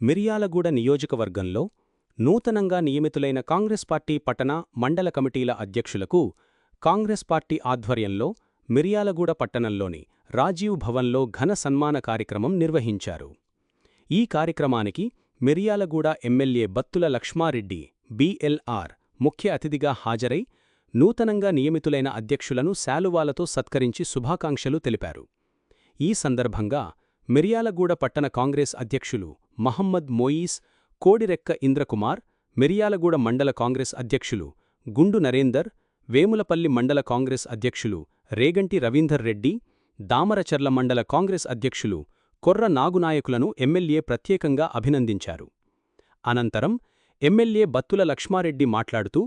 మిర్యాలగూడ నియోజకవర్గంలో నూతనంగా నియమితులైన కాంగ్రెస్ పార్టీ పట్టణ, మండల కమిటీల అధ్యక్షులకు కాంగ్రెస్ పార్టీ ఆధ్వర్యంలో మిర్యాలగూడ పట్టణంలోని రాజీవ్ భవన్లో ఘన సన్మాన కార్యక్రమం నిర్వహించారు. ఈ కార్యక్రమానికి మిర్యాలగూడ ఎమ్మెల్యే బత్తుల లక్ష్మారెడ్డి బిఎల్ఆర్ ముఖ్య అతిథిగా హాజరై నూతనంగా నియమితులైన అధ్యక్షులను శాలువాలతో సత్కరించి శుభాకాంక్షలు తెలిపారు. ఈ సందర్భంగా మిర్యాలగూడ పట్టణ కాంగ్రెస్ అధ్యక్షులు మహమ్మద్ మోయీస్, కోడిరెక్క ఇంద్రకుమార్, మిర్యాలగూడ మండల కాంగ్రెస్ అధ్యక్షులు గుండు నరేందర్, వేములపల్లి మండల కాంగ్రెస్ అధ్యక్షులు రేగంటి రవీందర్ రెడ్డి, దామరచర్ల మండల కాంగ్రెస్ అధ్యక్షులు కొర్ర నాగునాయకులను ఎమ్మెల్యే ప్రత్యేకంగా అభినందించారు. అనంతరం ఎమ్మెల్యే బత్తుల లక్ష్మారెడ్డి మాట్లాడుతూ,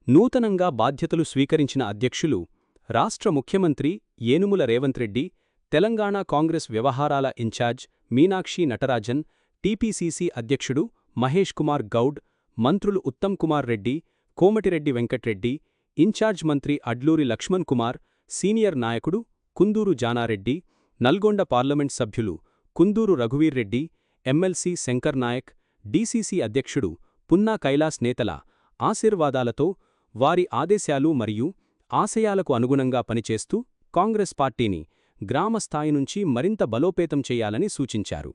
నూతనంగా బాధ్యతలు స్వీకరించిన అధ్యక్షులు రాష్ట్ర ముఖ్యమంత్రి ఏనుముల రేవంత్ రెడ్డి, తెలంగాణ కాంగ్రెస్ వ్యవహారాల ఇన్ఛార్జ్ మీనాక్షి నటరాజన్, టీపీసీసీ అధ్యక్షుడు మహేష్ కుమార్ గౌడ్, మంత్రులు ఉత్తమ్ కుమార్ రెడ్డి, కోమటిరెడ్డి వెంకట్రెడ్డి, ఇన్ఛార్జ్ మంత్రి అడ్లూరి లక్ష్మణ్ కుమార్, సీనియర్ నాయకుడు కుందూరు జానారెడ్డి, నల్గొండ పార్లమెంట్ సభ్యులు కుందూరు రఘువీర్ రెడ్డి, ఎమ్మెల్సీ శంకర్ నాయక్, డీసీసీ అధ్యక్షుడు పున్నా కైలాస్ నేతల ఆశీర్వాదాలతో వారి ఆదేశాలు మరియు ఆశయాలకు అనుగుణంగా పనిచేస్తూ కాంగ్రెస్ పార్టీని గ్రామస్థాయి నుంచి మరింత బలోపేతం చేయాలని సూచించారు.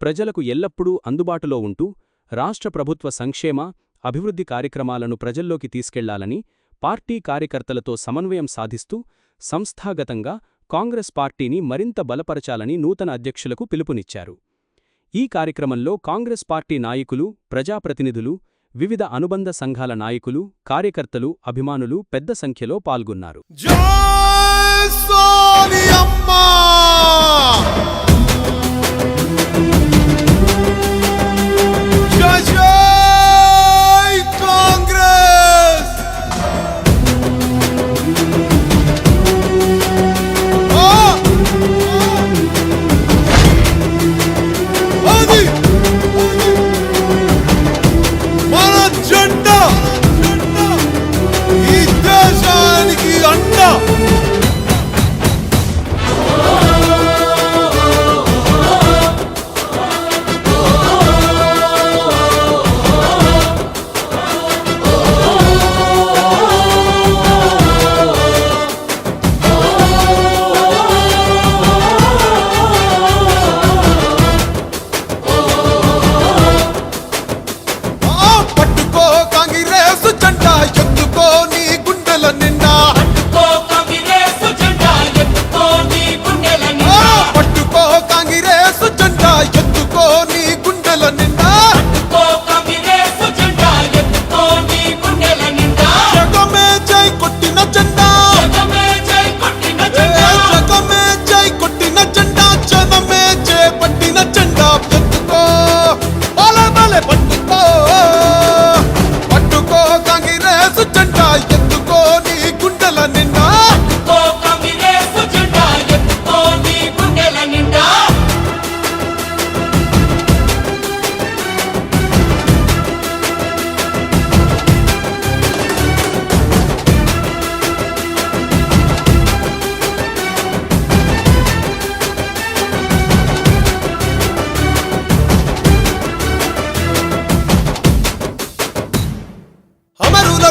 ప్రజలకు ఎల్లప్పుడూ అందుబాటులో ఉంటూ రాష్ట్ర ప్రభుత్వ సంక్షేమ, అభివృద్ధి కార్యక్రమాలను ప్రజల్లోకి తీసుకెళ్లాలని, పార్టీ కార్యకర్తలతో సమన్వయం సాధిస్తూ సంస్థాగతంగా కాంగ్రెస్ పార్టీని మరింత బలపరచాలని నూతన అధ్యక్షులకు పిలుపునిచ్చారు. ఈ కార్యక్రమంలో కాంగ్రెస్ పార్టీ నాయకులు, ప్రజాప్రతినిధులు, వివిధ అనుబంధ సంఘాల నాయకులు, కార్యకర్తలు, అభిమానులు పెద్ద సంఖ్యలో పాల్గొన్నారు.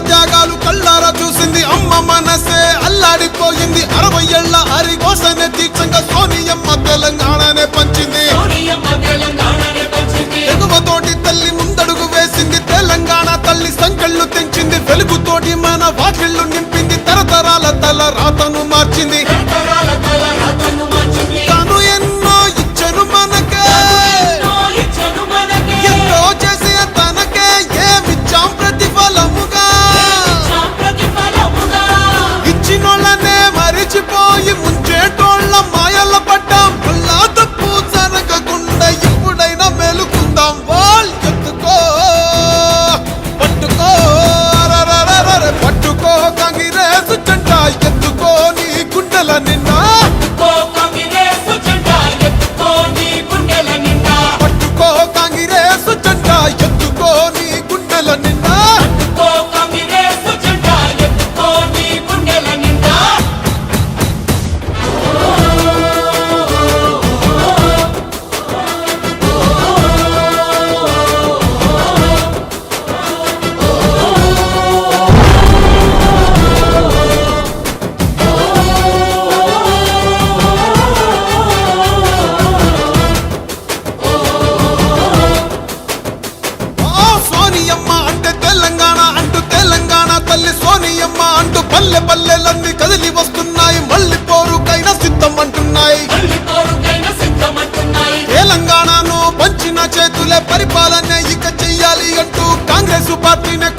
త్యాగాలు కళ్ళారా చూసింది అమ్మ మనసే అల్లాడిపోయింది. 60 ఏళ్ల హరికోసనే దీక్షంగా సోనియమ్మ తెలంగాణనే పంచింది. ఎగువతోటి తల్లి ముందడుగు వేసింది. తెలంగాణ తల్లి సంకళ్ళు తెంచింది. వెలుగుతోటి మన వాకిళ్లు నింపింది. తరతరాల తల రాతను మార్చింది. తాను ఎన్నో ఇచ్చను మనకే, ఎంతో చేసి తనకే ఏమిచ్చాం ప్రతిఫలముగా. ఇచ్చినోళ్ళనే మరిచిపోయి ముంచేటోళ్ళ మాయల పడ్డాం. మళ్ళా తప్పు జరగకుండా ఎప్పుడైనా మేలుకుందాం. వాళ్ళు ఎత్తుకో పట్టుకో పట్టుకో కాంగ్రెస్ జెండా ఎత్తుకో నీ గుండెల నిన్న వర్గాలన్నీ కదిలి వస్తున్నాయి, మళ్ళీ పోరుకైనా సిద్ధం అంటున్నాయి. తెలంగాణను పంచిన చేతులే పరిపాలన ఇక చెయ్యాలి అంటూ కాంగ్రెస్ పార్టీనే